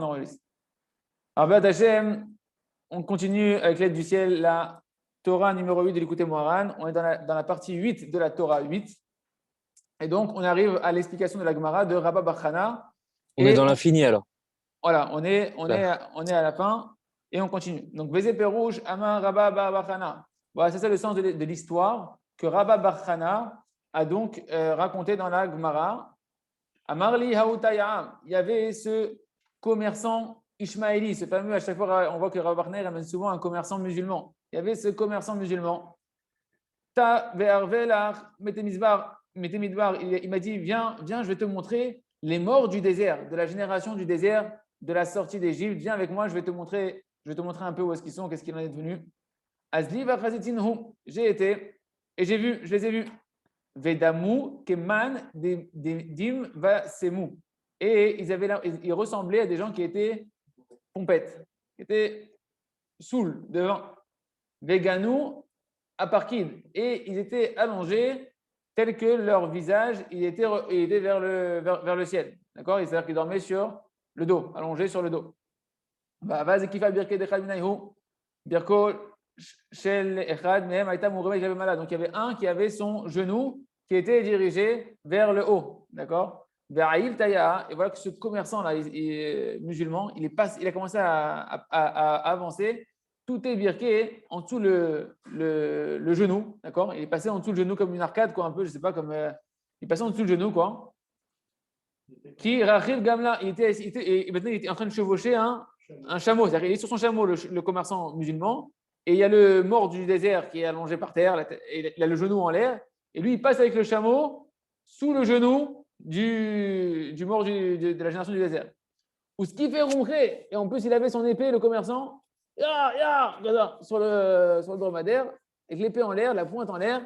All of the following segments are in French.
on enregistre. Alors, B'at Hashem, on continue avec l'aide du ciel, la Torah numéro 8 de l'Écouté Moharan. On est dans la partie 8 de la Torah 8. Et donc, on arrive à l'explication de la Gemara de Rabba bar Chana. On est dans l'infini alors. Voilà, on est à la fin et on continue. Donc, Vézé Pérouge, Amar Rabba bar Chana. Voilà, c'est ça le sens de l'histoire que Rabba bar Chana a donc raconté dans la Gemara. Amarli Hautaya, il y avait ce commerçant Ishmaéli, ce fameux, à chaque fois on voit que Rabba bar Chana ramène souvent un commerçant musulman. Il y avait ce commerçant musulman. Ta ve'arvelach metemidbar, il m'a dit viens, je vais te montrer les morts du désert, de la génération du désert, de la sortie d'Égypte. Viens avec moi, je vais te montrer un peu où est-ce qu'ils sont, qu'est-ce qu'il en est devenu. Azli v'chazitinhum, j'ai été et j'ai vu, je les ai vus. Vedamu keman dim va semu. Et ils ressemblaient à des gens qui étaient pompettes, qui étaient saouls devant. Veganu aparkid. Et ils étaient allongés tel que leur visage il était vers le ciel. D'accord? C'est-à-dire qu'ils dormaient sur le dos, allongés sur le dos. Donc il y avait un qui avait son genou qui était dirigé vers le haut. D'accord? Et voilà que ce commerçant-là, musulman, il a commencé à avancer. Tout est birqué en dessous le genou. D'accord? Il est passé en dessous le genou comme une arcade, quoi, un peu, je ne sais pas, comme. Il est passé en dessous le genou, quoi. Qui Rachil Gamla, et maintenant il était en train de chevaucher un chameau. C'est-à-dire qu'il est sur son chameau, le commerçant musulman, et il y a le mort du désert qui est allongé par terre, il a le genou en l'air, et lui il passe avec le chameau sous le genou du mort de la génération du désert. Ou ce qui fait ronfler, et en plus il avait son épée, le commerçant, sur le dromadaire, avec l'épée en l'air, la pointe en l'air,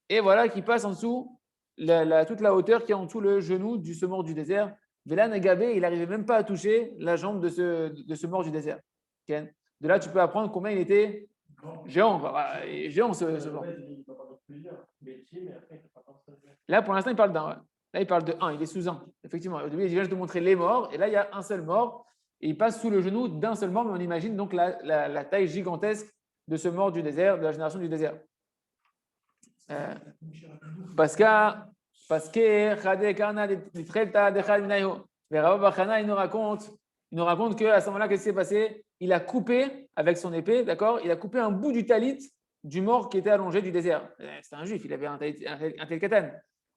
et voilà qui passe en dessous toute la hauteur qui est en dessous le genou du ce mort du désert. Vélan Nagabé, il n'arrivait même pas à toucher la jambe de ce mort du désert. Okay. De là, tu peux apprendre combien il était géant. Géant ce mort. Là, pour l'instant, il parle d'un. Là, il parle de un, il est sous un. Effectivement, au début, il vient de te montrer les morts, et là, il y a un seul mort, et il passe sous le genou d'un seul mort, mais on imagine donc la taille gigantesque de ce mort du désert, de la génération du désert. Parce que il nous raconte qu'à ce moment-là, qu'est-ce qui s'est passé? Il a coupé avec son épée, d'accord? Il a coupé un bout du talit du mort qui était allongé du désert. C'était un juif, il avait un tel katan.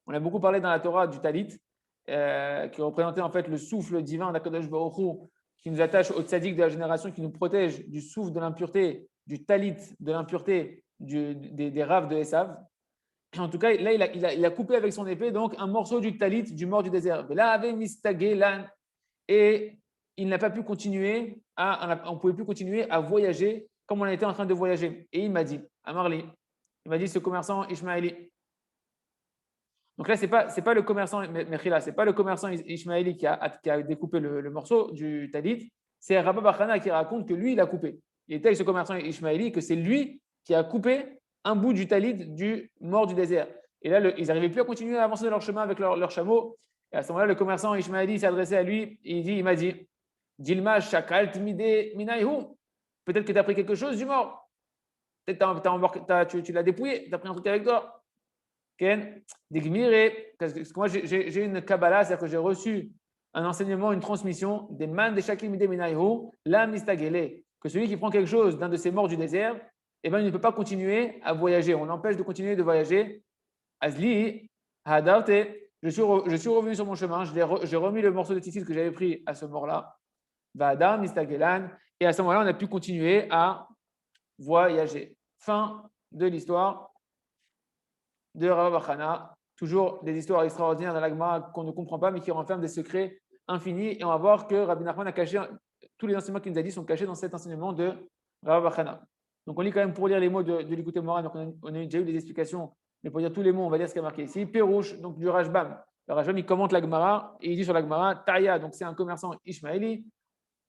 On a beaucoup parlé dans la Torah du talit, qui représentait en fait le souffle divin d'Akadosh Baruch Hu, qui nous attache au tzaddik de la génération, qui nous protège du souffle de l'impureté, du talit de l'impureté des raves de Esav. En tout cas, là, il a coupé avec son épée donc un morceau du talit du mort du désert. Là, avait mistagelan, et il n'a pas pu continuer on ne pouvait plus continuer à voyager comme on était en train de voyager. Et il m'a dit, Amarli, il m'a dit ce commerçant Ishmaéli. Donc là, c'est pas le commerçant Mechila, c'est pas le commerçant Ishmaéli qui a découpé le morceau du talit, c'est Rabba bar Chana qui raconte que lui, il a coupé. Il était avec ce commerçant Ishmaéli, que c'est lui qui a coupé un bout du talit du mort du désert. Et là, ils n'arrivaient plus à continuer à avancer dans leur chemin avec leur chameau. Et à ce moment-là, le commerçant Ishmaéli s'est adressé à lui et il m'a dit Dilma shakal timide minayhu. Peut-être que tu as pris quelque chose du mort. Peut-être tu l'as dépouillé, tu as pris un truc avec toi. Ken, parce que moi j'ai une Kabbalah, c'est-à-dire que j'ai reçu un enseignement, une transmission des man de shakal timide minayhu, la mistagele, que celui qui prend quelque chose d'un de ces morts du désert, eh ben, il ne peut pas continuer à voyager. On l'empêche de continuer de voyager. Azli, hadarte, je suis revenu sur mon chemin, j'ai remis le morceau de tissu que j'avais pris à ce mort-là. Vada, mistagelan. Et à ce moment-là, on a pu continuer à voyager. Fin de l'histoire de Rabba bar Chana. Toujours des histoires extraordinaires dans la Gemara qu'on ne comprend pas, mais qui renferment des secrets infinis. Et on va voir que Rabbi Nachman a caché, tous les enseignements qu'il nous a dit sont cachés dans cet enseignement de Rabba bar Chana. Donc on lit quand même pour lire les mots de l'Écouté Moharan, donc on a déjà eu des explications, mais pour dire tous les mots, on va lire ce qui est marqué ici. Pérouche, donc du Rajbam. Le Rajbam, il commente la Gemara et il dit sur la Gemara, Taya, donc c'est un commerçant Ishmaéli,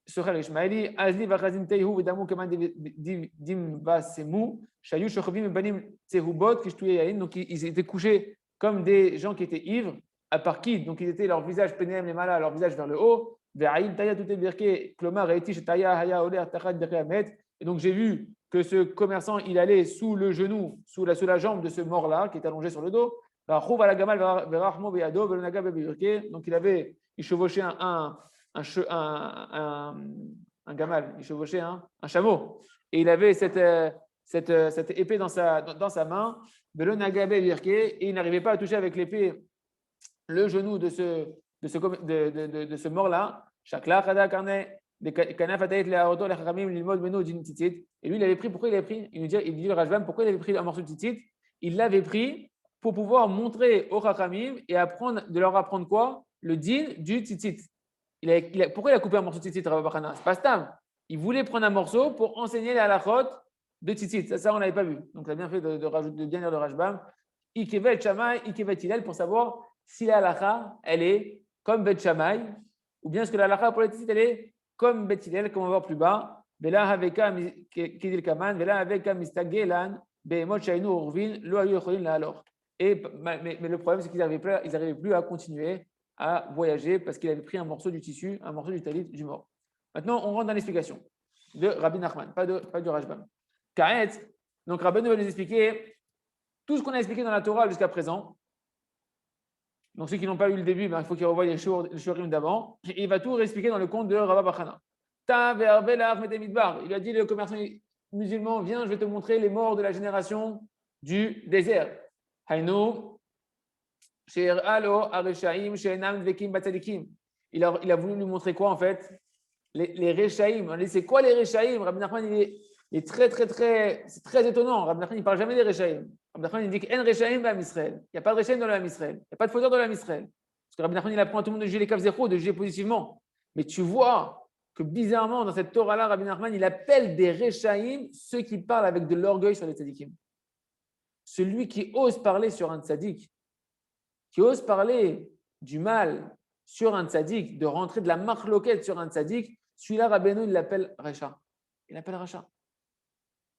Socher Ishmaéli, Azli vachazin teihu vedamu keman dim vasemu, shayu shochovim banim tsehubot kishtouye yain, donc ils étaient couchés comme des gens qui étaient ivres, à part qui, donc ils étaient leur visage pénéem les malas, leur visage vers le haut, Et donc j'ai vu que ce commerçant, il allait sous le genou, sous la jambe de ce mort-là, qui est allongé sur le dos. Donc il chevauchait un gamal, il chevauchait un chameau. Et il avait cette épée dans sa main, et il n'arrivait pas à toucher avec l'épée le genou de ce mort-là. Et lui, il avait pris, pourquoi il avait pris? Il dit le Rajbam, pourquoi il avait pris un morceau de tzitzit? Il l'avait pris pour pouvoir montrer aux Chachamim et de leur apprendre quoi? Le din du tzitzit. Pourquoi il a coupé un morceau de tzitzit, Rav Bachana? C'est pas stam. Il voulait prendre un morceau pour enseigner les halachot de tzitzit. Ça on n'avait pas vu. Donc, il a bien fait de bien dire le Rajbam. Ikevet Shammai, Ikevet Hillel, pour savoir si la halacha, elle est comme Bet Shammai, ou bien est-ce que la halacha pour les tzitzit, elle est comme Bet Hillel, comme on va voir plus bas. Vela haveka kidil kaman, vela haveka mistagelan, be'emot shaynu urvin, lo ayu yocholin la alors. Mais le problème, c'est qu'ils n'arrivaient plus à continuer à voyager parce qu'il avait pris un morceau du tissu, un morceau du talit du mort. Maintenant, on rentre dans l'explication de Rabbi Nachman, pas du Rajbam. Karet, donc Rabbi va nous expliquer tout ce qu'on a expliqué dans la Torah jusqu'à présent. Donc ceux qui n'ont pas eu le début, il faut qu'ils revoient les shurim d'avant. Et il va tout réexpliquer dans le conte de Rabbi Bachana. Il a dit, le commerçant musulman, viens, je vais te montrer les morts de la génération du désert. Il a voulu lui montrer quoi en fait? Les Rechaïm. On a dit, c'est quoi les Rechaïm? Rabbi Nachman, il est très, très, très, c'est très étonnant. Rabbi Nachman, il ne parle jamais des Rechaïm. Rabbi Nachman, il dit qu'il y a un Rechaïm dans l'Israël. Il n'y a pas de Rechaïm dans l'Israël. Il n'y a pas de fauteur dans l'Israël. Parce que Rabbi Nachman, il apprend à tout le monde de juger les Kavzechot, de juger positivement. Mais tu vois que bizarrement, dans cette Torah-là, Rabbi Nachman, il appelle des Rechaïm ceux qui parlent avec de l'orgueil sur les tzadikim. Celui qui ose parler sur un tzadik, qui ose parler du mal sur un tzadik, de rentrer de la marloquette sur un tzadik, celui-là, Rabbeinu, il l'appelle Racha. Il l'appelle Racha.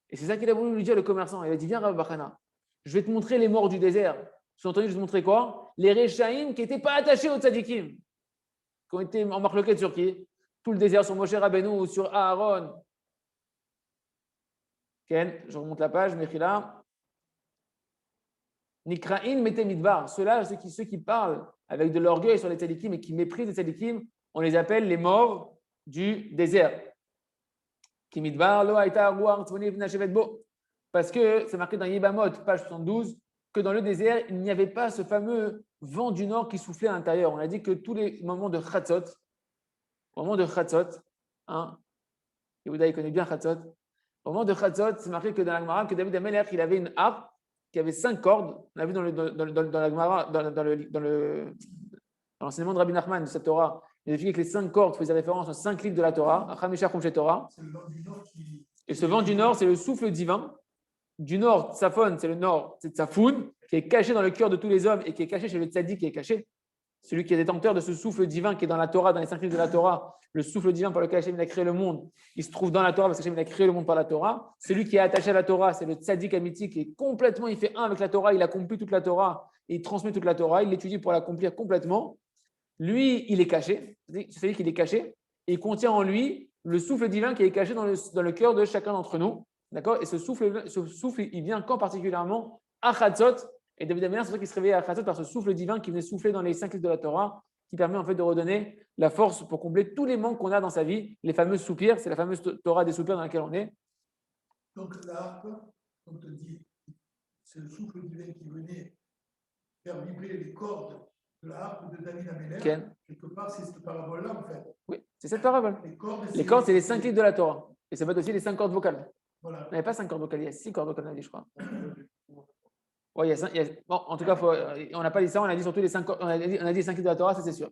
Et c'est ça qu'il a voulu lui dire, le commerçant. Il a dit, viens, Rabbi Bachana, je vais te montrer les morts du désert. Sous-entendu, je vais te montrer quoi? Les Rechaïm qui n'étaient pas attachés aux tzadikim, qui ont été en marloquette sur qui? Tout le désert sur Moshe Rabbeinu ou sur Aaron. Ken, je remonte la page, Mechila. Nikra'in mete midbar. Ceux-là, ceux qui parlent avec de l'orgueil sur les tzadikim et qui méprisent les tzadikim, on les appelle les morts du désert. Ki midbar lo haïta ruach tzvoni v'na shevet bo. Parce que c'est marqué dans Yebamot, page 72, que dans le désert, il n'y avait pas ce fameux vent du nord qui soufflait à l'intérieur. On a dit que tous les moments de Chatzot, Yehuda, il connaît bien Chatzot. Au moment de Chatzot, c'est marqué que dans la Gemara, que David Amelech, il avait une harpe qui avait 5 cordes. On a vu dans la Gemara, dans l'enseignement de Rabbi Nachman de cette Torah, il a expliqué que les 5 cordes faisaient référence aux 5 livres de la Torah, à Chamisha Chumshe Torah. Et ce vent du nord, c'est le souffle divin. Du nord, Tsafon, c'est le nord, c'est Tsafoun, qui est caché dans le cœur de tous les hommes et qui est caché chez le tzaddik, qui est caché. Celui qui est détenteur de ce souffle divin qui est dans la Torah, dans les 5 livres de la Torah, le souffle divin par lequel Hachem a créé le monde, il se trouve dans la Torah parce qu'Hachem a créé le monde par la Torah. Celui qui est attaché à la Torah, c'est le tzaddik amiti qui est complètement, il fait un avec la Torah, il accomplit toute la Torah, et il transmet toute la Torah, il l'étudie pour l'accomplir complètement. Lui, il est caché, c'est-à-dire qu'il est caché, et il contient en lui le souffle divin qui est caché dans le cœur de chacun d'entre nous. D'accord? Et ce souffle, il vient quand particulièrement à Chatzot. Et David Amelech, c'est pour ça qu'il se réveillait à Chatzot par ce souffle divin qui venait souffler dans les 5 livres de la Torah, qui permet en fait de redonner la force pour combler tous les manques qu'on a dans sa vie, les fameux soupirs, c'est la fameuse Torah des soupirs dans laquelle on est. Donc l'harpe, on te dit, c'est le souffle divin qui venait faire vibrer les cordes de la harpe de David Amelech. Quelque part, c'est cette parabole-là en fait. Oui, c'est cette parabole. Les cordes, c'est les 5 livres de la Torah. Et ça peut être aussi les 5 cordes vocales. Voilà. Il n'y avait pas 5 cordes vocales, il y a 6 cordes vocales, je crois. Ouais, bon, en tout cas, on n'a pas dit ça, on a dit surtout les 5 cordes, on a dit les 5 livres de la Torah, ça c'est sûr.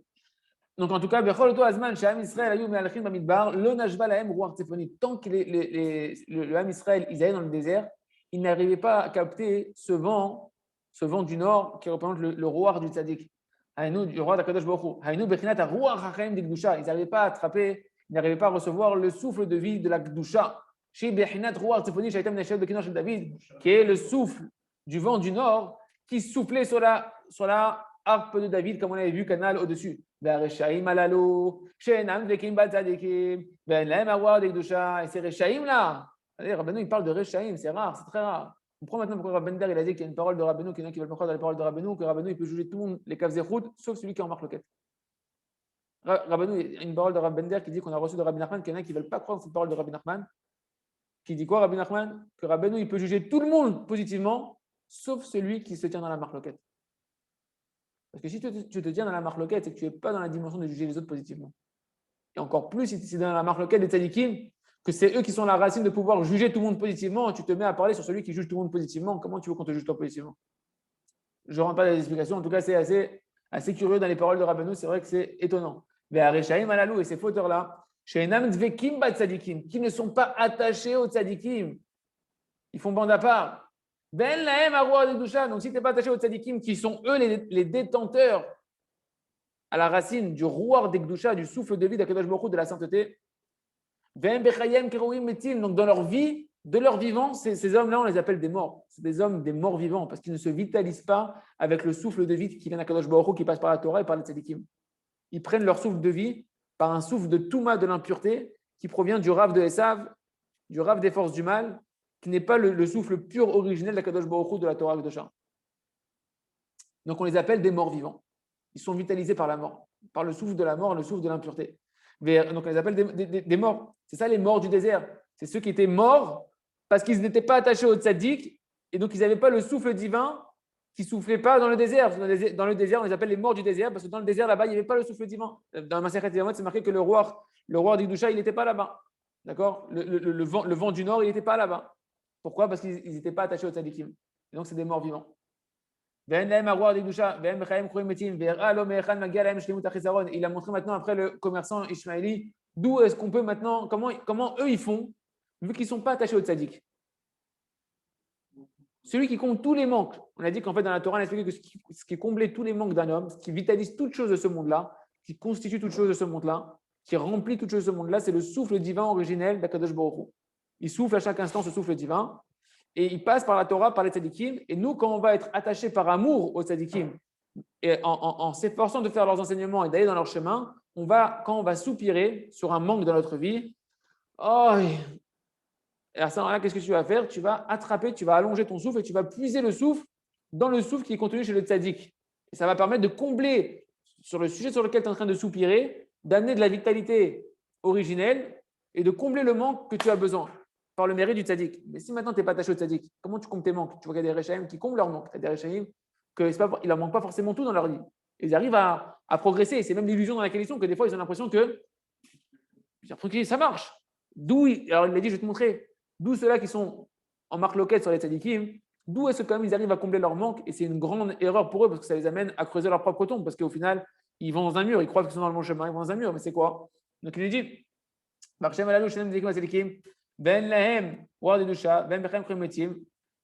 Donc en tout cas, tant que le Ham Israël, ils allaient dans le désert, ils n'arrivaient pas à capter ce vent du nord qui représente le roi du tzaddik. Le roi d'Akadosh Baruch Hu. Ils n'arrivaient pas à attraper, ils n'arrivaient pas à recevoir le souffle de vie de la Kedusha. Qui est le souffle du vent du nord qui soufflait sur la harpe de David, comme on avait vu, canal au-dessus. והרשעים הללו, שאינם דבקים בצדיקים, ואין להם הרוע דקדושה, et ces רשעים là, Rabbeinu, il parle de Rechaim, c'est rare, c'est très rare. On comprend maintenant pourquoi Rabbi Bender, il a dit qu'il y a une parole de Rabbeinu, qu'il y en a qui veulent pas croire dans les paroles de Rabbeinu, que Rabbeinu, il peut juger tout le monde, les Kav Zechout, sauf celui qui est en marloquette. Rabbeinu, il y a une parole de Rabbi Bender qui dit qu'on a reçu de Rabbi Nachman, qu'il y en a qui ne veulent pas croire dans cette parole de Rabbi Nachman, qui dit quoi, Rabbi Nachman? Que Rabbeinu, il peut juger tout le monde positivement, sauf celui qui se tient dans la marloquette. Parce que si tu te tiens dans la marloquette, c'est que tu n'es pas dans la dimension de juger les autres positivement. Et encore plus, si tu es dans la marloquette des tzadikim, que c'est eux qui sont la racine de pouvoir juger tout le monde positivement, et tu te mets à parler sur celui qui juge tout le monde positivement, comment tu veux qu'on te juge toi positivement? Je ne rentre pas dans les explications, en tout cas, c'est assez curieux dans les paroles de Rabbeinu, c'est vrai que c'est étonnant. Mais à Rechaim Alalou et ces fauteurs-là, qui ne sont pas attachés aux tzadikim, ils font bande à part. Ben lahem arwa de doucha. Donc si tu n'es pas attaché aux tzadikim, qui sont eux les détenteurs à la racine du roi d'Ekdusha, du souffle de vie d'Akadosh Baruch Hu, de la sainteté, donc dans leur vie, de leur vivant, ces hommes-là, on les appelle des morts. C'est des hommes, des morts vivants, parce qu'ils ne se vitalisent pas avec le souffle de vie qui vient d'Akadosh Baruch Hu, qui passe par la Torah et par les tzadikim. Ils prennent leur souffle de vie par un souffle de Touma, de l'impureté, qui provient du Rav de Esav, du Rav des forces du mal, qui n'est pas le souffle pur originel d'Akadosh Baruch Hu de la Torah Kedosha. Donc on les appelle des morts vivants. Ils sont vitalisés par la mort, par le souffle de la mort, le souffle de l'impureté. Donc on les appelle des morts. C'est ça les morts du désert. C'est ceux qui étaient morts parce qu'ils n'étaient pas attachés au tzaddik et donc ils n'avaient pas le souffle divin qui ne soufflait pas dans le désert. Dans le désert, on les appelle les morts du désert parce que dans le désert, là-bas, il n'y avait pas le souffle divin. Dans le Masechet Yevamot, c'est marqué que le roi d'Ikdusha, il n'était pas là-bas. D'accord, le vent du nord, il n'était pas là-bas. Pourquoi? Parce qu'ils n'étaient pas attachés au tzaddikim. Et donc, c'est des morts vivants. Il a montré maintenant après le commerçant Ishmaéli d'où est-ce qu'on peut maintenant, comment eux ils font, vu qu'ils ne sont pas attachés au tzaddik. Celui qui compte tous les manques, on a dit qu'en fait dans la Torah, on a expliqué que ce qui comblait tous les manques d'un homme, ce qui vitalise toutes choses de ce monde-là, qui constitue toutes choses de ce monde-là, qui remplit toutes choses de ce monde-là, c'est le souffle divin originel d'Akadosh Baruch Hu. Il souffle à chaque instant ce souffle divin. Et il passe par la Torah, par les tzadikim. Et nous, quand on va être attaché par amour aux tzadikim, et en s'efforçant de faire leurs enseignements et d'aller dans leur chemin, quand on va soupirer sur un manque dans notre vie, et à ce moment-là, qu'est-ce que tu vas faire? Tu vas attraper, tu vas allonger ton souffle et tu vas puiser le souffle dans le souffle qui est contenu chez le tzadik. Et ça va permettre de combler sur le sujet sur lequel tu es en train de soupirer, d'amener de la vitalité originelle et de combler le manque que tu as besoin par le mérite du tzaddik. Mais si maintenant tu n'es pas attaché au tzaddik, comment tu combles tes manques? Tu vois qu'il y a des rechaim qui comblent leurs manques. Tu as des rechaim qu'ils ne leur manquent pas forcément tout dans leur vie. Ils arrivent à progresser. C'est même l'illusion dans laquelle ils sont que des fois, ils ont l'impression que ça marche. Alors il a dit, je vais te montrer. D'où ceux-là qui sont en marloquette sur les tzadikim, d'où est-ce que quand même ils arrivent à combler leur manque? Et c'est une grande erreur pour eux parce que ça les amène à creuser leur propre tombe. Parce qu'au final, ils vont dans un mur, ils croient qu'ils sont dans le bon chemin, ils vont dans un mur. Mais c'est quoi? Donc il lui dit, Ben lahem, Wardedusha, Ben Bechem Kremetim,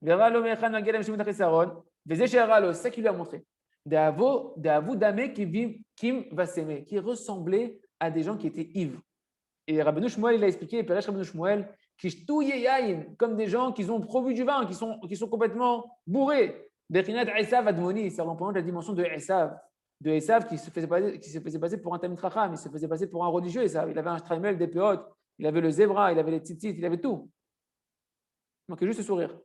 Vera lo Mechan Magelem Shemut Achesaron, Vezeshara, c'est ça qu'il lui a montré. D'avou Dame Kim Vaseme, qui ressemblait à des gens qui étaient ivres. Et Rabbeinu Shmuel, il a expliqué, Peresh Rabbeinu Shmuel, comme des gens qui ont provu du vin, qui sont complètement bourrés. Bechinat Esav Admoni, ça représente la dimension de Esav qui se faisait passer pour un Talmid Chacham, il se faisait passer pour un religieux Esav. Il avait un Streimel, des péotes. Il avait le zébra, il avait les tzitzit, il avait tout. Il manquait juste le sourire.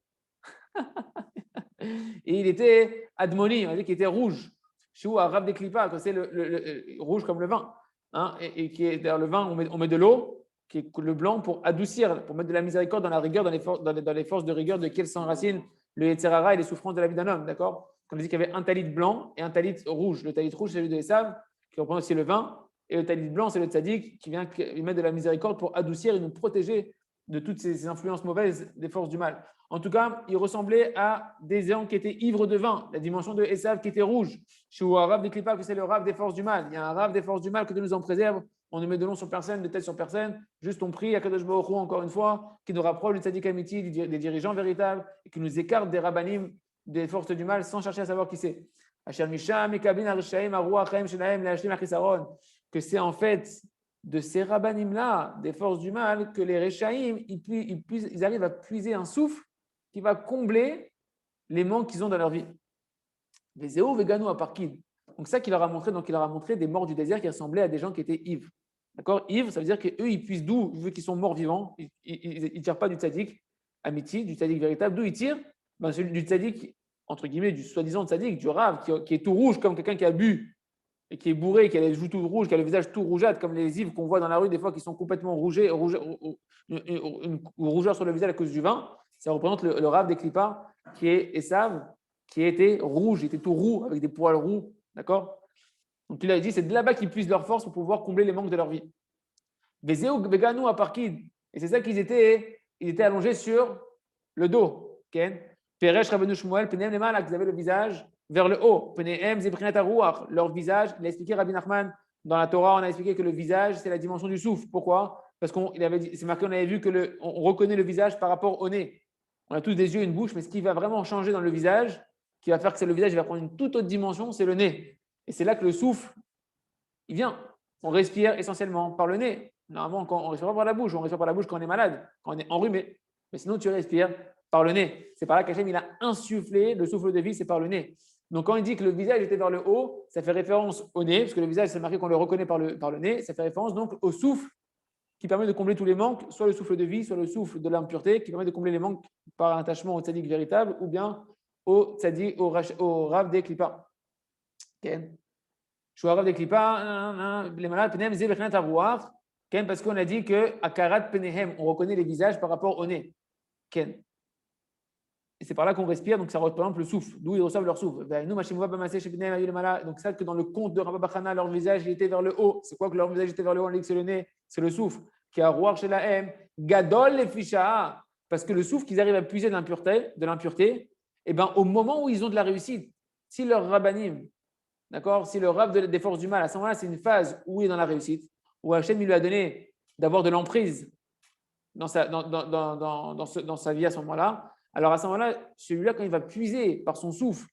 Et il était admoni, on a dit qu'il était rouge. Chez vous, à Rav des Klippa, c'est le rouge comme le vin. Hein, et qui est derrière le vin, on met de l'eau, qui est le blanc pour adoucir, pour mettre de la miséricorde dans la rigueur, dans les forces de rigueur de quelles s'enracinent le Yetzerara et les souffrances de la vie d'un homme. D'accord? On a dit qu'il y avait un talit blanc et un talit rouge. Le talit rouge, c'est celui de Esav, qui représente aussi le vin. Et le talit blanc, c'est le tzaddik qui vient mettre de la miséricorde pour adoucir et nous protéger de toutes ces influences mauvaises des forces du mal. En tout cas, il ressemblait à des gens qui étaient ivres de vin, la dimension de Esav qui était rouge. Chez un Rav des Klippa, que c'est le Rav des forces du mal. Il y a un Rav des forces du mal que Dieu nous en préserve. On ne met de nom sur personne, de tête sur personne. Juste on prie à Kadosh Baruch Hu, encore une fois, qui nous rapproche du tzaddik amiti, des dirigeants véritables, et qui nous écarte des rabbanim, des forces du mal, sans chercher à savoir qui c'est. Que c'est en fait de ces rabbanim-là, des forces du mal, que les Rechaim, ils arrivent à puiser un souffle qui va combler les manques qu'ils ont dans leur vie. Les Zéo Vegano à Parkin. Donc, ça qu'il leur a montré, donc il leur a montré des morts du désert qui ressemblaient à des gens qui étaient ivres. D'accord? Ivres, ça veut dire qu'eux, ils puissent d'où, vu qu'ils sont morts vivants, ils ne tirent pas du tzaddik amiti, du tzaddik véritable. D'où ils tirent? Ben, celui du tzaddik, entre guillemets, du soi-disant tzaddik, du rave, qui est tout rouge comme quelqu'un qui a bu et qui est bourré, qui a les joues tout rouges, qui a le visage tout rougeâtre, comme les ivres qu'on voit dans la rue, des fois qui sont complètement une rougeur sur le visage à cause du vin. Ça représente le rave des clipas qui est Esav, qui était rouge, il était tout roux, avec des poils roux. D'accord? Donc il a dit, c'est de là-bas qu'ils puissent leur force pour pouvoir combler les manques de leur vie. Veganou à Parkid. Et c'est ça qu'ils étaient allongés sur le dos. Peresh Rabbeinu Shmuel, Penehem Lemala, qu'ils avaient le visage vers le haut. Penehem Zebrinat Aruach, leur visage. Il a expliqué Rabbi Nachman dans la Torah, on a expliqué que le visage, c'est la dimension du souffle. Pourquoi? Parce c'est marqué, on avait vu que on reconnaît le visage par rapport au nez. On a tous des yeux et une bouche, mais ce qui va vraiment changer dans le visage, qui va faire que le visage va prendre une toute autre dimension, c'est le nez. Et c'est là que le souffle, il vient. On respire essentiellement par le nez. Normalement, quand on respire pas par la bouche, on respire par la bouche quand on est malade, quand on est enrhumé. Mais sinon, tu respires par le nez. C'est par là qu'Hachem il a insufflé le souffle de vie, c'est par le nez. Donc, quand il dit que le visage était vers le haut, ça fait référence au nez, parce que le visage, c'est marqué qu'on le reconnaît par le nez. Ça fait référence donc au souffle qui permet de combler tous les manques, soit le souffle de vie, soit le souffle de l'impureté, qui permet de combler les manques par un attachement au tzaddik véritable, ou bien au tzaddik, au rav des clipas. Okay. Je suis au rav des clipas, les malades, penem zebrechnat aruach, parce qu'on a dit que akarat penehem, on reconnaît les visages par rapport au nez. Ken. Et c'est par là qu'on respire, donc ça représente le souffle, d'où ils reçoivent leur souffle. Donc ça, que dans le conte de Rabba Bachana, leur visage il était vers le haut. C'est quoi que leur visage était vers le haut? On dit que c'est le nez, c'est le souffle. Qui a roar chez la M, gadol les ficha. Parce que le souffle qu'ils arrivent à puiser de l'impureté, et ben, au moment où ils ont de la réussite, si leur rabbanim, d'accord, si le rab des forces du mal, à ce moment-là, c'est une phase où il est dans la réussite, où Hachem lui a donné d'avoir de l'emprise dans sa vie à ce moment-là. Alors à ce moment-là, celui-là, quand il va puiser par son souffle,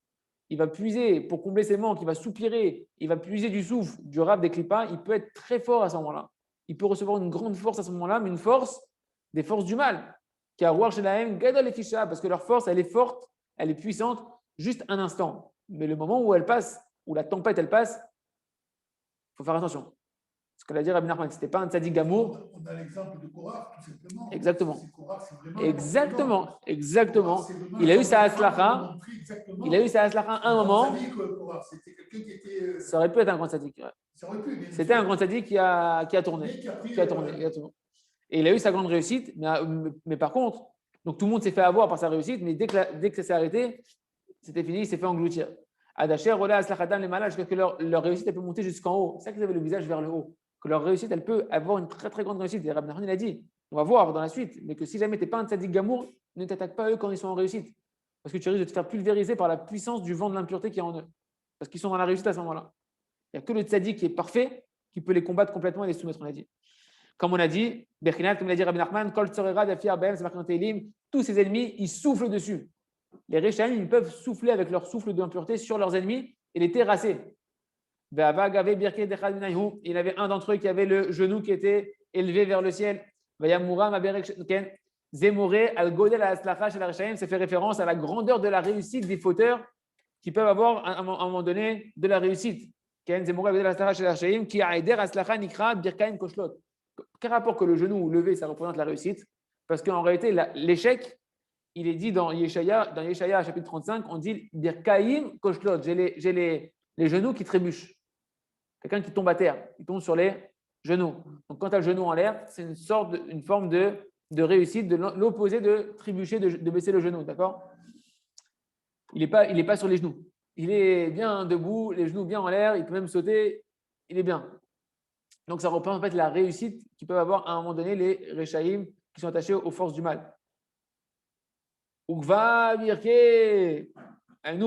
il va puiser pour combler ses manques, il va soupirer, il va puiser du souffle, du rab des clipas, il peut être très fort à ce moment-là. Il peut recevoir une grande force à ce moment-là, mais une force des forces du mal. Qui a Rouar Shelahem, Gadol et Fisha, parce que leur force, elle est forte, elle est puissante, juste un instant. Mais le moment où elle passe, où la tempête, elle passe, il faut faire attention. Ce que l'a dit Rabbi Nachman, ce n'était pas un tzaddik gamour. On a l'exemple de Korach, tout simplement. Exactement. Exactement. Exactement. Il a eu sa aslacha. Il a eu sa aslacha à un moment. Ça aurait pu être un grand tzaddik. C'était un grand tzaddik qui a tourné. Exactement. Et il a eu sa grande réussite, mais par contre, donc tout le monde s'est fait avoir par sa réussite, mais dès que ça s'est arrêté, c'était fini, il s'est fait engloutir. Adacher, Rola, Aslachadam, les malades, jusqu'à que leur réussite elle peut monter jusqu'en haut. C'est ça qu'ils avaient le visage vers le haut. Que leur réussite, elle peut avoir une très très grande réussite. Et Rabbi Nachman, il a dit, on va voir dans la suite, mais que si jamais tu n'es pas un tzaddik gamour, ne t'attaque pas à eux quand ils sont en réussite. Parce que tu risques de te faire pulvériser par la puissance du vent de l'impureté qui est en eux. Parce qu'ils sont dans la réussite à ce moment-là. Il n'y a que le tzaddik qui est parfait qui peut les combattre complètement et les soumettre, on a dit. Comme on a dit, Berkinat, comme l'a dit Rabbi Nachman, Kol Tzorera, Dafir, Behem, c'est marqué dans Teilim, tous ces ennemis, ils soufflent dessus. Les Réchaïm, ils peuvent souffler avec leur souffle d'impureté sur leurs ennemis et les terrasser. Il y en avait un d'entre eux qui avait le genou qui était élevé vers le ciel. Ça fait référence à la grandeur de la réussite des fauteurs qui peuvent avoir à un moment donné de la réussite. Quel rapport que le genou levé, ça représente la réussite? Parce qu'en réalité, l'échec, il est dit dans Yeshaya chapitre 35, on dit Birkaim Koshlot, j'ai les genoux qui trébuchent. Quelqu'un qui tombe à terre, il tombe sur les genoux. Donc quand tu as le genou en l'air, c'est une forme de réussite, de l'opposé de trébucher, de baisser le genou, d'accord? Il n'est pas sur les genoux. Il est bien debout, les genoux bien en l'air, il peut même sauter, il est bien. Donc ça représente en fait la réussite qu'ils peuvent avoir à un moment donné les Réchaïm qui sont attachés aux forces du mal. Ukva Birke, et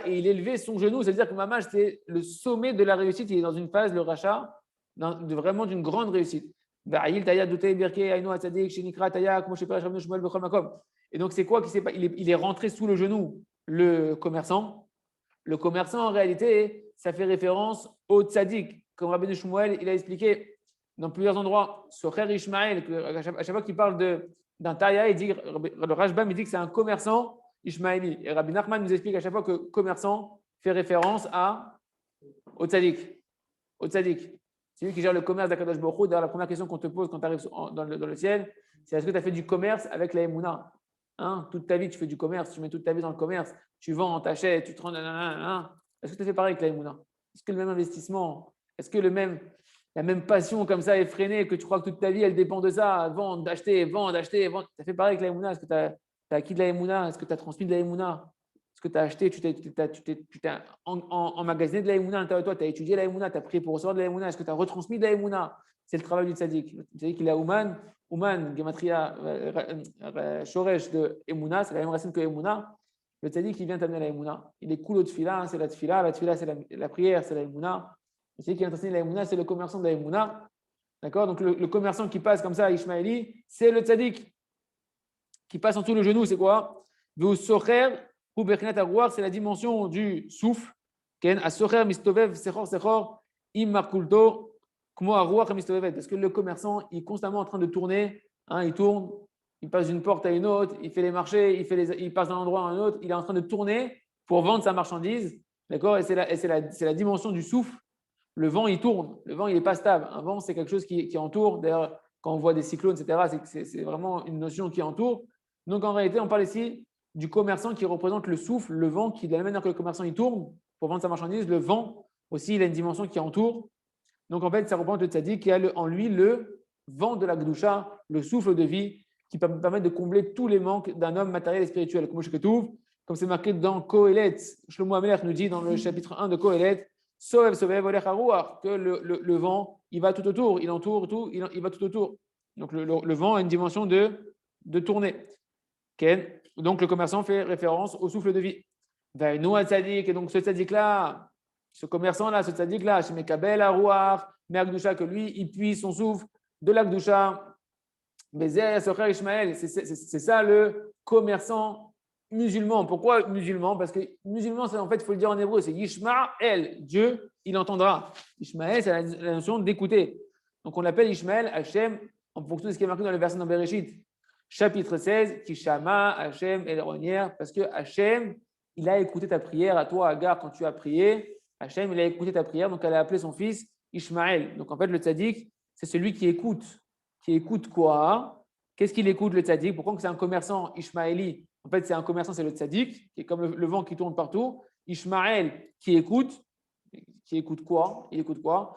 il élevait son genou, c'est-à-dire que Mamash, c'est le sommet de la réussite, il est dans une phase, le rachat, vraiment d'une grande réussite. Et donc c'est quoi qui s'est passé? Il est rentré sous le genou, le commerçant. Le commerçant, en réalité, ça fait référence au tzaddik. Comme Rabbeinu Shmuel, il a expliqué dans plusieurs endroits, Socher Ishmael, à chaque fois qu'il parle d'un taïa, le Rashbam, il dit que c'est un commerçant Ishmaéli. Et Rabbi Nachman nous explique à chaque fois que commerçant fait référence à Au tzaddik. Au tzaddik. C'est lui qui gère le commerce d'Akadosh Baruch Hu. D'ailleurs, la première question qu'on te pose quand tu arrives dans le ciel, c'est est-ce que tu as fait du commerce avec la Emouna? Toute ta vie, tu fais du commerce, tu mets toute ta vie dans le commerce, tu vends, tu achètes, tu te rends. Est-ce que tu as fait pareil avec la Emouna? Est-ce que le même investissement, est-ce que la même passion comme ça effrénée que tu crois que toute ta vie, elle dépend de ça, vendre, d'acheter, vendre, acheter, vendre. Tu as fait pareil avec la Emouna? Est-ce que tu as acquis de la Emouna? Est-ce que tu as transmis de la Emouna? Est-ce que tu as acheté, tu t'es emmagasiné de la Emouna à l'intérieur de toi, tu as étudié la Emouna, tu as prié pour recevoir de la Emouna? Est-ce que tu as retransmis de la Emouna? C'est le travail du tzaddik. Le tzaddik, il a Ouman, Gematria, Shoresh de Emouna, c'est la même racine que Emouna. Le tzaddik, il vient t'amener la Emouna. Il est cool au tfila, c'est la tfila, c'est la prière, c'est la Emouna. Le tzaddik qui vient t'enseigner la Emouna, c'est le commerçant de la Emouna. D'accord? Donc le commerçant qui passe comme ça à Ishmaeli, c'est le tzaddik qui passe en dessous le genou, c'est quoi? Vous socher ou bechinat arouar, c'est la dimension du souffle. Ken asocher mistovev sechor im markulto kmo arouar mistovevet. Parce que le commerçant, il est constamment en train de tourner, il tourne, il passe d'une porte à une autre, il fait les marchés, il passe d'un endroit à un autre, il est en train de tourner pour vendre sa marchandise, d'accord? Et c'est la dimension du souffle. Le vent, il tourne, le vent, il n'est pas stable. Un vent, c'est quelque chose qui entoure. D'ailleurs, quand on voit des cyclones, etc., c'est vraiment une notion qui entoure. Donc, en réalité, on parle ici du commerçant qui représente le souffle, le vent, qui, de la même manière que le commerçant, il tourne pour vendre sa marchandise, le vent aussi, il a une dimension qui entoure. Donc, en fait, ça représente le tzaddik qui a en lui le vent de la Gdusha, le souffle de vie, qui permet de combler tous les manques d'un homme matériel et spirituel. Comme c'est marqué dans Kohelet, Shlomo Amelech nous dit dans le chapitre 1 de Kohelet, que le vent, il va tout autour, il entoure tout, il va tout autour. Donc, le vent a une dimension de tourner. Okay. Donc, le commerçant fait référence au souffle de vie. Et donc, ce tzaddik-là, ce commerçant-là, ce tzaddik-là, chez Mekabel Arouar, Mergdusha, que lui, il puise son souffle de l'Agdusha. Bézé, Socher Ishmael, c'est ça le commerçant musulman. Pourquoi musulman? Parce que musulman, en fait, il faut le dire en hébreu, c'est Yishmael, Dieu, il entendra. Ishmael, c'est la notion d'écouter. Donc, on l'appelle Ishmael, Hachem, en fonction de ce qui est marqué dans le verset dans Bereshit. Chapitre 16, Kishama, Hachem, Elronière, parce que Hachem, il a écouté ta prière à toi, Agar, quand tu as prié. Hachem, il a écouté ta prière, donc elle a appelé son fils Ishmael. Donc en fait, le tzaddik, c'est celui qui écoute. Qui écoute quoi? Qu'est-ce qu'il écoute, le tzaddik? Pourquoi c'est un commerçant Ishmaeli? En fait, c'est un commerçant, c'est le tzaddik, qui est comme le vent qui tourne partout. Ishmael, qui écoute quoi? Il écoute quoi?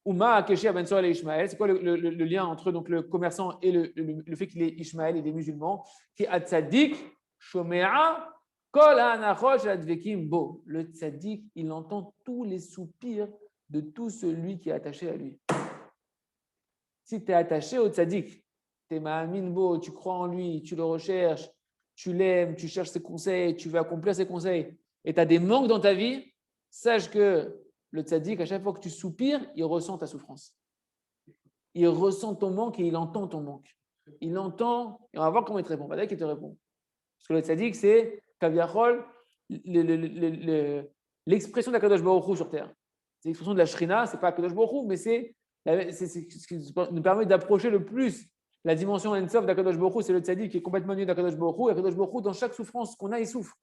Uma Akeshi Abensor et Ishmael, c'est quoi le lien entre donc, le commerçant et le fait qu'il est Ishmael et des musulmans? Qui est tzaddik, Shomea, Kol Hanachosh Advekim Bo. Le tzaddik, il entend tous les soupirs de tout celui qui est attaché à lui. Si tu es attaché au tzaddik, tu es ma'amin bo, tu crois en lui, tu le recherches, tu l'aimes, tu cherches ses conseils, tu veux accomplir ses conseils, et tu as des manques dans ta vie, sache que le tzaddik, à chaque fois que tu soupires, il ressent ta souffrance. Il ressent ton manque et il entend ton manque. Il entend, et on va voir comment il te répond. Pas qu'il te répond. Parce que le tzaddik, c'est Kaviachol, l'expression de la Kadosh Baruch Hu sur terre. C'est l'expression de la Shrina, ce n'est pas Kadosh Baruch Hu, mais c'est ce qui nous permet d'approcher le plus la dimension Ensof d'Akadosh Baruch Hu, c'est le tzaddik qui est complètement nu d'Akadosh Baruch Hu. Et Akadosh Baruch Hu, dans chaque souffrance qu'on a, il souffre.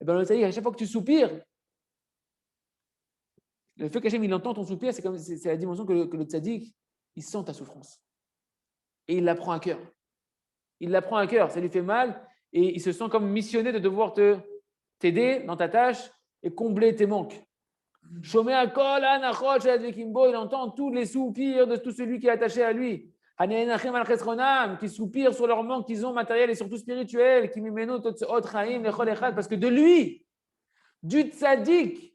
Et bien le tzaddik, à chaque fois que tu soupires, le fait qu'Hachem il entend ton soupir, c'est la dimension que le tzaddik, il sent ta souffrance. Et il la prend à cœur. Il la prend à cœur, ça lui fait mal et il se sent comme missionné de devoir t'aider dans ta tâche et combler tes manques. Il entend tous les soupirs de tout celui qui est attaché à lui. Qui soupirent sur leur manque qu'ils ont matériel et surtout spirituel. Parce que de lui, du tzaddik,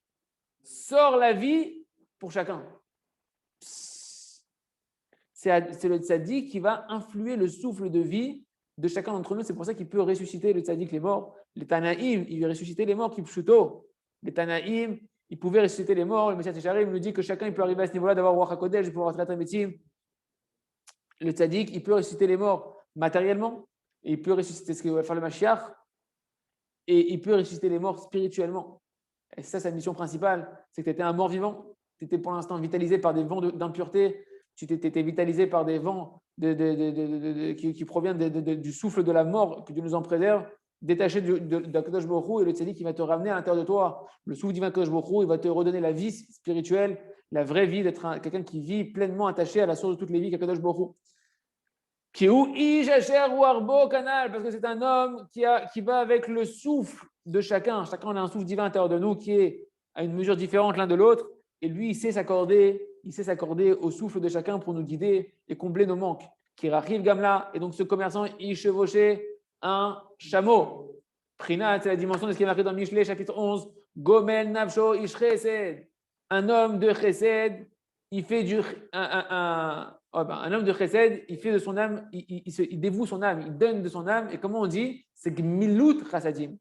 sort la vie pour chacun. C'est le tzaddik qui va influer le souffle de vie de chacun d'entre nous. C'est pour ça qu'il peut ressusciter le tzaddik les morts. Les Tanaïm, il veut ressusciter les morts qui pshuto. Les Tanaïm, il pouvait ressusciter les morts. Le Messias Técharim nous dit que chacun il peut arriver à ce niveau-là d'avoir Ruach HaKodesh, de pouvoir traiter un médecin. Le tzaddik, il peut ressusciter les morts matériellement. Et il peut ressusciter ce que va faire le Mashiach. Et il peut ressusciter les morts spirituellement. Et ça, sa mission principale, c'est que tu étais un mort vivant. Tu étais pour l'instant vitalisé par des vents d'impureté. Tu étais vitalisé par des vents qui proviennent du souffle de la mort, que Dieu nous en préserve. détaché d'Akadosh Baruch Hu, et le tzaddik qui va te ramener à l'intérieur de toi. Le souffle divin d'Akadosh Baruch Hu, il va te redonner la vie spirituelle, la vraie vie, d'être quelqu'un qui vit pleinement attaché à la source de toutes les vies qu'Akadosh Baruch Hu. Qui est où Ijacher ou Arbo Canal, parce que c'est un homme qui va avec le souffle de chacun. Chacun on a un souffle divin à l'intérieur de nous qui est à une mesure différente l'un de l'autre. Et lui, il sait s'accorder au souffle de chacun pour nous guider et combler nos manques. Qui arrive Gamla. Et donc ce commerçant, il chevauchait un chameau. Prinat, c'est la dimension de ce qui est marqué dans Michelet, chapitre 11. Gomel Navsho Ish Chesed. Un homme de Chesed, il fait un homme de chesed, il fait de son âme, il dévoue son âme, il donne de son âme. Et comment on dit? C'est gmilut chassadim.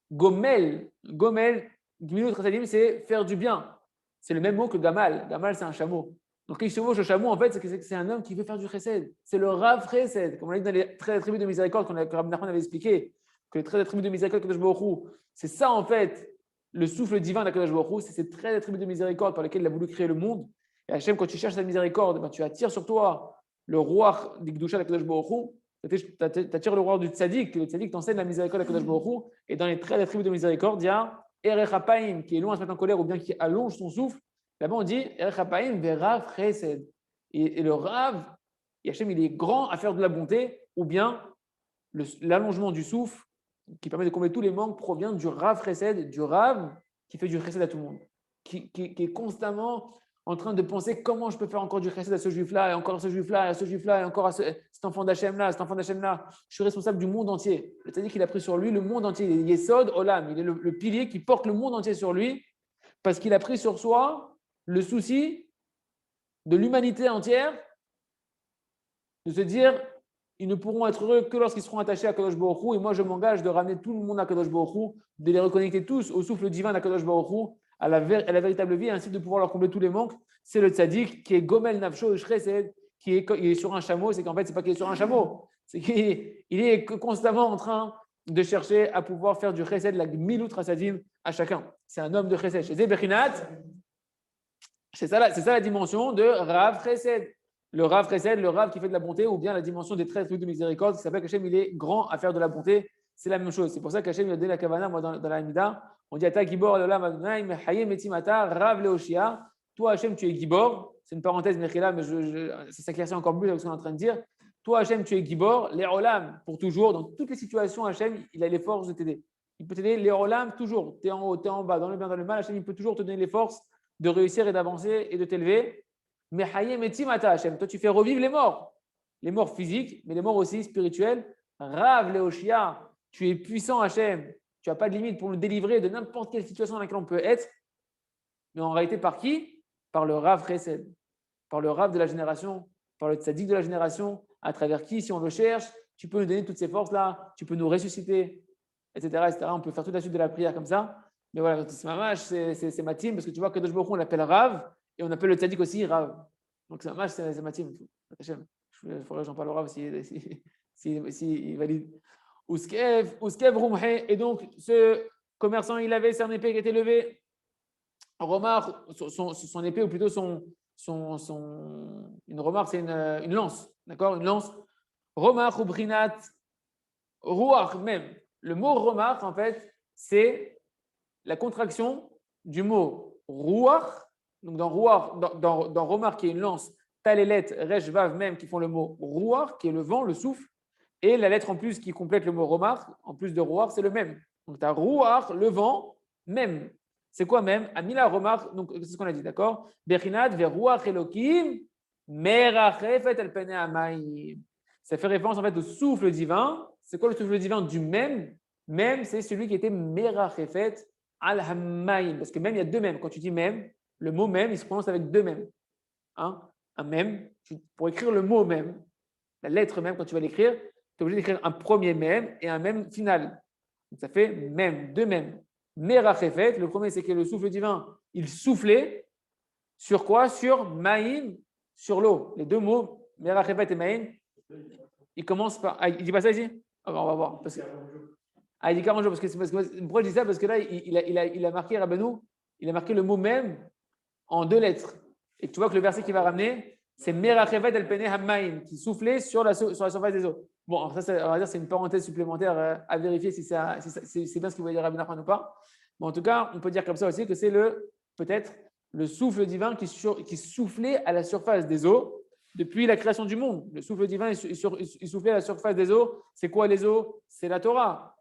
Gomel, gmilut chassadim, c'est faire du bien. C'est le même mot que gamal. Gamal, c'est un chameau. Donc, quand il chevauche le chameau, en fait, c'est un homme qui veut faire du chesed. C'est le Rav Chesed. Comme on l'a dit dans les 13 attributs de miséricorde que Rabbi Nachman avait expliqué, que les 13 attributs de miséricorde de Kadosh Baruch Hu, c'est ça, en fait, le souffle divin de Kadosh Baruch Hu, c'est ces 13 attributs de miséricorde par lesquels il a voulu créer le monde. Et Hachem, quand tu cherches la miséricorde, ben, tu attires sur toi le roi d'Ikdusha d'Akadosh Baruch Hu. Tu attires le roi du tzaddik, le tzaddik t'enseigne la miséricorde d'Akadosh Baruch Hu. Et dans les 13 attributs de miséricorde, il y a Erech Hapaim, qui est loin à se mettre en colère ou bien qui allonge son souffle. Là-bas, on dit Erech Hapaim verav chesed. Et le Rav, Hachem, il est grand à faire de la bonté, ou bien l'allongement du souffle qui permet de combler tous les manques provient du Rav chesed, du Rav qui fait du chesed à tout le monde, qui est constamment en train de penser comment je peux faire encore du chesed à ce juif-là, et encore à ce juif-là, et à ce juif-là, et encore à cet enfant d'Hachem-là, cet enfant d'Hachem-là. Je suis responsable du monde entier. C'est-à-dire qu'il a pris sur lui le monde entier. Il est Yesod Olam, il est le pilier qui porte le monde entier sur lui, parce qu'il a pris sur soi le souci de l'humanité entière, de se dire, ils ne pourront être heureux que lorsqu'ils seront attachés à Kadosh Baruch Hu, et moi je m'engage de ramener tout le monde à Kadosh Baruch Hu, de les reconnecter tous au souffle divin d'Akadosh Baruch Hu, à la véritable vie, ainsi de pouvoir leur combler tous les manques. C'est le tzaddik qui est Gomel Nafsho Ish Chesed, il est sur un chameau. C'est qu'en fait, c'est pas qu'il est sur un chameau, c'est qu'il est constamment en train de chercher à pouvoir faire du chesed, la gmilut chasadim à chacun. C'est un homme de chesed. Chez Zebechinat, c'est ça la dimension de Rav Chesed. Le Rav Chesed, le Rav qui fait de la bonté, ou bien la dimension des 13 trucs de miséricorde, qui s'appelle qu'Hachem, il est grand à faire de la bonté. C'est la même chose. C'est pour ça qu'Hachem, il a donné la kavana, moi, dans la Hamida. On dit Ata Gibor Elolam Adonai Mechayem Etimata Rav Leoshia. Toi, Hachem, tu es Gibor. C'est une parenthèse, Mechila, mais ça s'éclaircit encore plus avec ce qu'on est en train de dire. Toi, Hachem, tu es Gibor, Leolam, pour toujours. Dans toutes les situations, Hachem, il a les forces de t'aider. Il peut t'aider, Leolam, toujours. Tu es en haut, tu es en bas, dans le bien, dans le mal. Hachem, il peut toujours te donner les forces de réussir et d'avancer et de t'élever. Mais Hayem Etimata Hachem, toi, tu fais revivre les morts physiques, mais les morts aussi spirituelles. Rav Leoshia, tu es puissant, Hachem. Tu n'as pas de limite pour nous délivrer de n'importe quelle situation dans laquelle on peut être. Mais en réalité, par qui? Par le Rav Chesed, par le Rav de la génération, par le tzaddik de la génération, à travers qui, si on le cherche, tu peux nous donner toutes ces forces-là, tu peux nous ressusciter, etc., etc. On peut faire toute la suite de la prière comme ça. Mais voilà, c'est mamash, c'est ma team, parce que tu vois que Kadosh Baruch Hu, on l'appelle Rav, et on appelle le tzaddik aussi Rav. Donc c'est mamash, c'est ma team. Il faudrait que j'en parle au Rav s'il valide. Ouskev Rumhe, et donc ce commerçant, il avait son épée qui était levée. Remarque, son épée, ou plutôt une remarque, c'est une lance, d'accord? Une lance. Remarque ou brinat, ruach même. Le mot remarque, en fait, c'est la contraction du mot ruach. Donc dans ruach, dans remarque, il y a une lance, t'as les lettres resh, vav, même, qui font le mot ruach, qui est le vent, le souffle. Et la lettre en plus qui complète le mot remarque, en plus de ruach, c'est le même. Donc tu as ruach, le vent, même. C'est quoi même? Amila remarque, donc c'est ce qu'on a dit, d'accord? Bechinat veruach elokim merachefet el pene hamayim. Ça fait référence en fait au souffle divin. C'est quoi le souffle divin du même? Même, c'est celui qui était merachefet al hamayim. Parce que même, il y a deux mêmes. Quand tu dis même, le mot même, il se prononce avec deux mêmes. Hein? Un même, pour écrire le mot même, la lettre même, quand tu vas l'écrire, tu es obligé d'écrire un premier même et un même final. Donc ça fait même, deux mêmes. Merachefet, le premier, c'est que le souffle divin, il soufflait sur quoi? Sur Maïm, sur l'eau. Les deux mots, Merachefet et Maïm, il commence par. Ah, il dit pas ça ici? Alors, on va voir. Il dit 40 jours. Pourquoi je dis ça? Parce que là, il a marqué, Rabbeinu, il a marqué le mot même en deux lettres. Et tu vois que le verset qu'il va ramener, C'est Merachevet el Pene Hamaim, qui soufflait sur la surface des eaux. Bon, alors ça, on va dire c'est une parenthèse supplémentaire à vérifier si c'est bien ce qu'il voulait dire Rabbi Nachman ou pas. Mais en tout cas, on peut dire comme ça aussi que c'est peut-être le souffle divin qui soufflait à la surface des eaux depuis la création du monde. Le souffle divin, il soufflait à la surface des eaux. C'est quoi les eaux? C'est la Torah.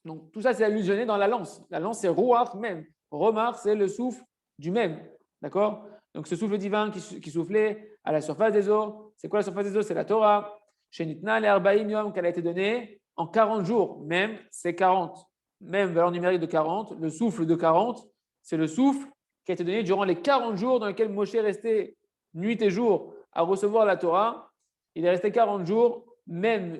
Donc tout ça, c'est allusionné dans la lance. La lance, c'est Ruach même. Romar, c'est le souffle du même. D'accord? Donc ce souffle divin qui soufflait à la surface des eaux, c'est quoi la surface des eaux? C'est la Torah. Shenitna le 40 yom, qu'elle a été donnée en 40 jours. Même, c'est 40. Même valeur numérique de 40. Le souffle de 40, c'est le souffle qui a été donné durant les 40 jours dans lesquels Moshe est resté nuit et jour à recevoir la Torah. Il est resté 40 jours, même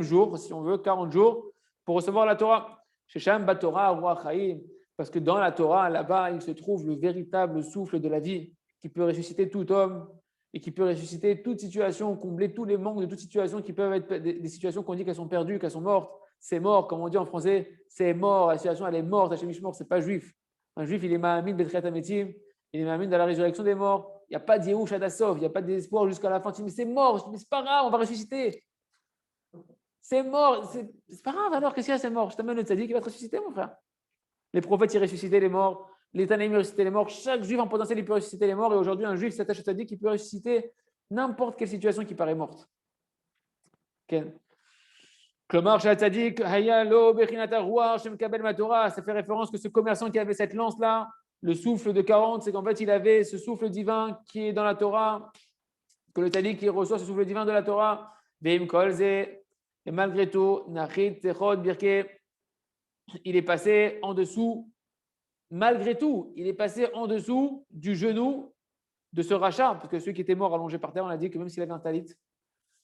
jour, si on veut, 40 jours, pour recevoir la Torah. Shesham Batorah Ruach Chaim, parce que dans la Torah, là-bas, il se trouve le véritable souffle de la vie qui peut ressusciter tout homme et qui peut ressusciter toute situation, combler tous les manques de toute situation qui peuvent être des situations qu'on dit qu'elles sont perdues, qu'elles sont mortes. C'est mort, comme on dit en français, c'est mort, la situation elle est morte, Hachem Ishmor, c'est pas juif. Un juif, il est ma'amin betchiat hametim, il est ma'amin dans la résurrection des morts. Il n'y a pas d'Yehush Adasov, il n'y a pas de désespoir jusqu'à la fin. Tu dis, mais c'est mort, mais c'est pas grave, on va ressusciter. C'est mort, c'est pas grave alors, qu'est-ce qu'il y a, c'est mort. Je t'amène le tzaddik qui va te ressusciter, mon frère. Les prophètes, ils ressuscitaient les morts, les Tanaïm, ils ressuscitaient les morts. Chaque juif en potentiel, il peut ressusciter les morts. Et aujourd'hui, un juif s'attache au tzaddik qui peut ressusciter n'importe quelle situation qui paraît morte. Okay. Klomar shel tzaddik, haya lo bechinat haruach shemekabel matorah. Ça fait référence que ce commerçant qui avait cette lance-là, le souffle de 40, c'est qu'en fait, il avait ce souffle divin qui est dans la Torah, que le tzaddik qui reçoit ce souffle divin de la Torah. Veim kolze, et malgré tout, nachit techod birke, il est passé en dessous, malgré tout, il est passé en dessous du genou de ce rachat, parce que ceux qui étaient morts allongés par terre, on a dit que même s'il avait un talit,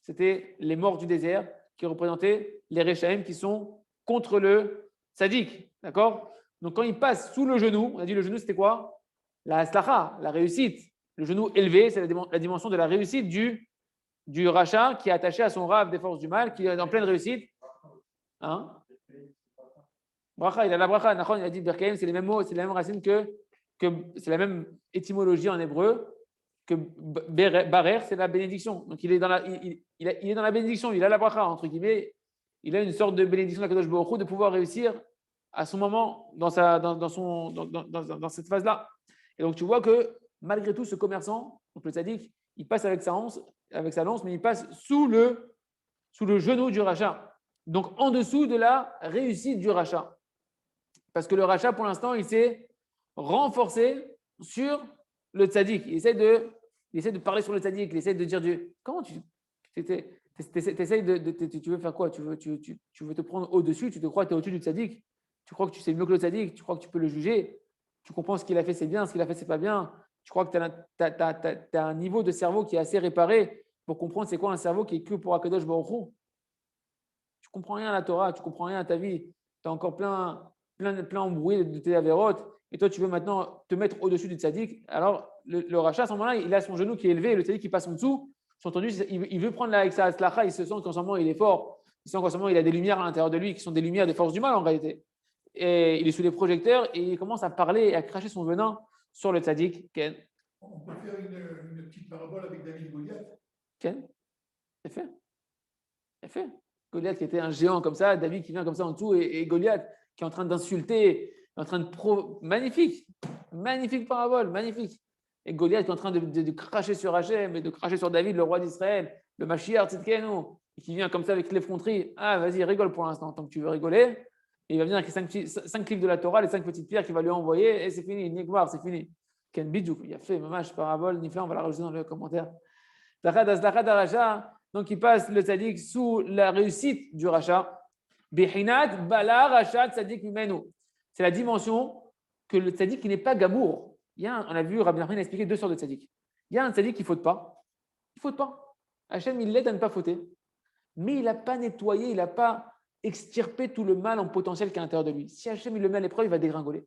c'était les morts du désert qui représentaient les Rechaim qui sont contre le tzaddik. D'accord? Donc quand il passe sous le genou, on a dit le genou c'était quoi? La haslacha, la réussite. Le genou élevé, c'est la dimension de la réussite du rachat qui est attaché à son rave des forces du mal, qui est en pleine réussite. Hein? Bracha, il a la bracha, il a dit Berkaim, c'est les mêmes mots, c'est la même racine que c'est la même étymologie en hébreu que Barer, c'est la bénédiction. Donc il est dans il est dans la bénédiction, il a la bracha, entre guillemets, il a une sorte de bénédiction de Kadosh Baruch Hu de pouvoir réussir à son moment dans cette phase-là. Et donc tu vois que malgré tout, ce commerçant, donc le tzaddik, il passe avec sa lance, mais il passe sous le genou du rachat. Donc en dessous de la réussite du rachat. Parce que le rachat, pour l'instant, il s'est renforcé sur le tzaddik. Il essaie de parler sur le tzaddik. Il essaie de dire comment tu veux faire quoi? Tu veux te prendre au-dessus? Tu te crois que tu es au-dessus du tzaddik? Tu crois que tu sais mieux que le tzaddik? Tu crois que tu peux le juger? Tu comprends ce qu'il a fait, c'est bien. Ce qu'il a fait, c'est pas bien. Tu crois que tu as un niveau de cerveau qui est assez réparé pour comprendre c'est quoi un cerveau qui est que pour Akadosh Baruch Hu. Tu comprends rien à la Torah. Tu comprends rien à ta vie. Tu as encore plein embrouillé de tes avérotes, et toi tu veux maintenant te mettre au-dessus du tzaddik. Alors le rachat à ce moment-là, il a son genou qui est élevé et le tzaddik qui passe en dessous. Entendu, il veut prendre avec sa haslacha, il se sent qu'en ce moment il est fort, il sent qu'en ce moment il a des lumières à l'intérieur de lui qui sont des lumières des forces du mal en réalité. Et il est sous les projecteurs et il commence à parler et à cracher son venin sur le tzaddik. Ken. On peut faire une petite parabole avec David Goliath. Ken, c'est fait. Goliath qui était un géant comme ça, David qui vient comme ça en dessous et Goliath qui est en train d'insulter, en train de magnifique parabole, magnifique. Et Goliath qui est en train de cracher sur Hachem, et de cracher sur David, le roi d'Israël, le Mashiach Tzidkenu, et qui vient comme ça avec l'effronterie. Ah, vas-y, rigole pour l'instant, tant que tu veux rigoler. Et il va venir avec les 5 livres de la Torah, les 5 petites pierres qu'il va lui envoyer, et c'est fini, Nigmar, c'est fini. Ken Bidjouk, il a fait, mamash, parabole, Nifla, on va la rajouter dans le commentaire. Donc il passe le tzaddik sous la réussite du rachat. Behinat bala rachat tzaddik mimenu. C'est la dimension que le tzaddik qui n'est pas gamour. On a vu, Rabbi Nachman a expliqué 2 sortes de tzaddik. Il y a un tzaddik qui ne faute pas. Il ne faute pas. Hachem, il l'aide à ne pas fauter. Mais il n'a pas nettoyé, il n'a pas extirpé tout le mal en potentiel qui est à l'intérieur de lui. Si Hachem, il le met à l'épreuve, il va dégringoler.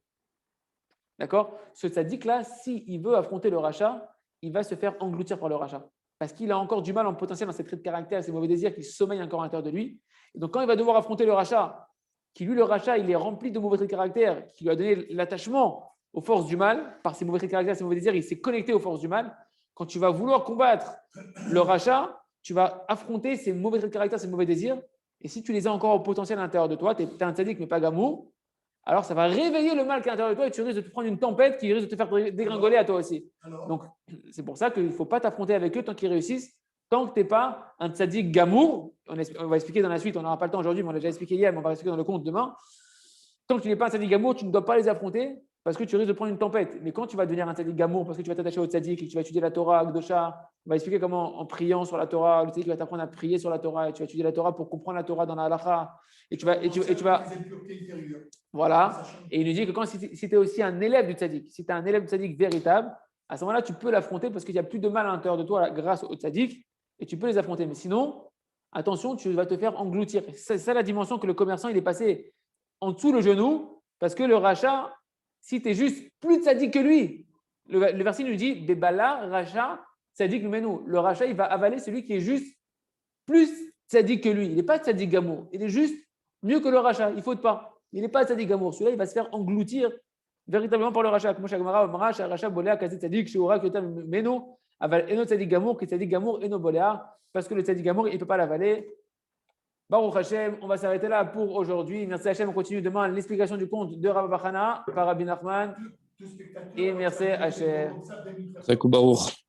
D'accord? Ce tzaddik-là, s'il veut affronter le rachat, il va se faire engloutir par le rachat. Parce qu'il a encore du mal en potentiel dans ses traits de caractère, ses mauvais désirs qui sommeillent encore à l'intérieur de lui. Et donc, quand il va devoir affronter le rachat, qui lui, le rachat, il est rempli de mauvais traits de caractère, qui lui a donné l'attachement aux forces du mal, par ses mauvais traits de caractère, ses mauvais désirs, il s'est connecté aux forces du mal. quand tu vas vouloir combattre le rachat, tu vas affronter ses mauvais traits de caractère, ses mauvais désirs. Et si tu les as encore au potentiel à l'intérieur de toi, tu es un tzaddik mais pas gamour, alors ça va réveiller le mal qui est à l'intérieur de toi et tu risques de te prendre une tempête qui risque de te faire dégringoler à toi aussi. Donc, c'est pour ça qu'il ne faut pas t'affronter avec eux tant qu'ils réussissent, tant que tu n'es pas un tzaddik gamour. On va expliquer dans la suite, on n'aura pas le temps aujourd'hui, mais on l'a déjà expliqué hier, mais on va expliquer dans le compte demain. Tant que tu n'es pas un tzaddik gamour, tu ne dois pas les affronter parce que tu risques de prendre une tempête. Mais quand tu vas devenir un tzaddik gamour, parce que tu vas t'attacher au tzaddik et que tu vas étudier la Torah, Akdosha, on va expliquer comment en priant sur la Torah, le tzaddik va t'apprendre à prier sur la Torah et tu vas étudier la Torah pour comprendre la Torah dans la halakha. Et tu vas voilà. Et il nous dit que si tu es aussi un élève du tzaddik, si tu es un élève du tzaddik véritable, à ce moment-là, tu peux l'affronter parce qu'il n'y a plus de mal à l'intérieur de toi grâce au tzaddik et tu peux les affronter. Mais sinon, attention, tu vas te faire engloutir. C'est ça la dimension que le commerçant il est passé en dessous le genou parce que le rachat, si tu es juste plus tzaddik que lui, le verset nous dit Bebala, rachat, tzaddik menou. Le rachat, il va avaler celui qui est juste plus tzaddik que lui. Il n'est pas tzaddik gamour. Il est juste mieux que le rachat. Il ne faut pas. Il n'est pas tzaddik gamour. Celui-là, il va se faire engloutir véritablement par le rachat. Comme Shagmara, rachat bolea, kazé tzaddik, sheura, kyotam menou, aval eno tzaddik gamour, ki tzaddik gamour, eno bolea, parce que le tzaddik gamour, il ne peut pas l'avaler. Baruch Hashem, on va s'arrêter là pour aujourd'hui. Merci Hashem, on continue demain l'explication du conte de Rabbi Bachana par Rabbi Nachman. Et merci Hashem. Baruch.